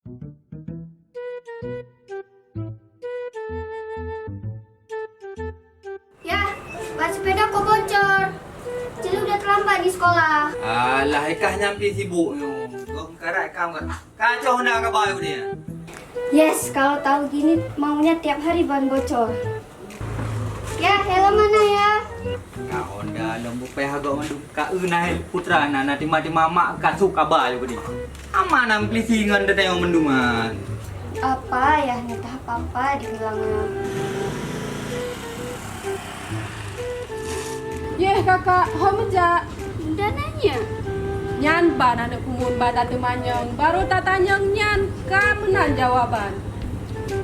Ya, ban sepeda kok bocor. Jadi udah terlambat di sekolah. Alah, ikah nyampi sibuk yo. Kau karak kamu kan. Kacau nak ke bayu dia. Yes, kalau tahu gini maunya tiap hari ban bocor. Ya, helm mana ya? Kau dah lembut payah agak mandu. Kak unai putra na nanti mati mama kan suka bayu dia. Aman am pelisingan dah yang menduman. Apa ya, entah apa-apa dibilangnya. Yeh kakak, homeja. Udah nanya. Nyan ban anak kumun badan temanyang. Baru tak tanyang nyan, kamu nan jawaban.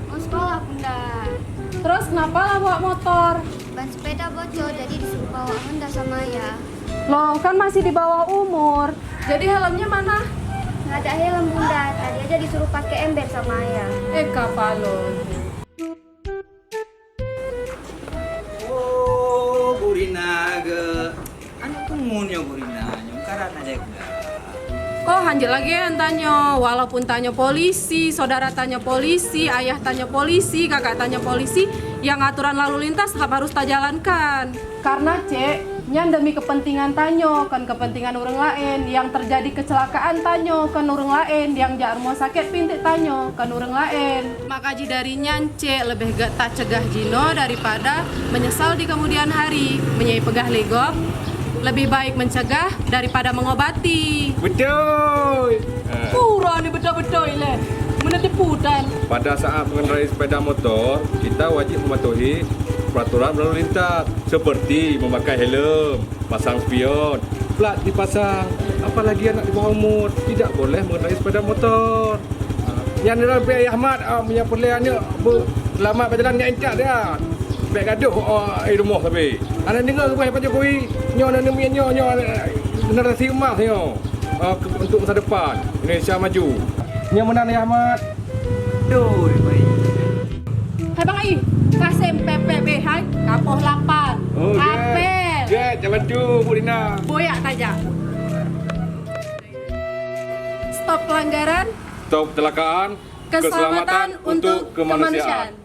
Mau sekolah bunda. Terus kenapa lah bawa motor? Ban sepeda bocor jadi disuruh bawa Honda sama ayah. Loh, kan masih di bawah umur. Jadi helmnya mana? Nggak ada helm bunda, tadi aja disuruh pakai ember sama ayah. Kapalon. Oh, Burina ge. Anak kumunnya Burina, nyong karat aja udah. Kok hanjil lagi yang tanya, walaupun tanya polisi, saudara tanya polisi, ayah tanya polisi, kakak tanya polisi, yang aturan lalu lintas tetap harus tak jalankan. Karena cek, nyan demi kepentingan tanyo, kan kepentingan orang lain, yang terjadi kecelakaan tanyo, kan orang lain, yang jar mau sakit pintik tanyo, kan orang lain. Maka dari nyan cek, lebih gak tak cegah jino daripada menyesal di kemudian hari, menyai pegah legok. Lebih baik mencegah daripada mengobati. Betul. Pura ni betul-betul le. Menetipu dan Pada saat mengendarai sepeda motor, kita wajib mematuhi peraturan lalu lintas seperti memakai helm, pasang spion, plat dipasang. Apalagi anak di bawah umur tidak boleh mengendarai sepeda motor. Yang dalam Pihak Ahmad punya pilihannya selamat berjalan dengan incat dia. Baik gaduh rumah tapi. Anak dengar ke Pak Jokowi, nyo generasi emas nyo untuk masa depan Indonesia maju. Yang menang ya Ahmad. Duh, baik. hai bang Ai, kasih PPB hai, kapoh 8. Oh, Apel. ya, jangan tu Bu Rina. Boyak saja. Stop pelanggaran, Stop kecelakaan, keselamatan untuk kemanusiaan.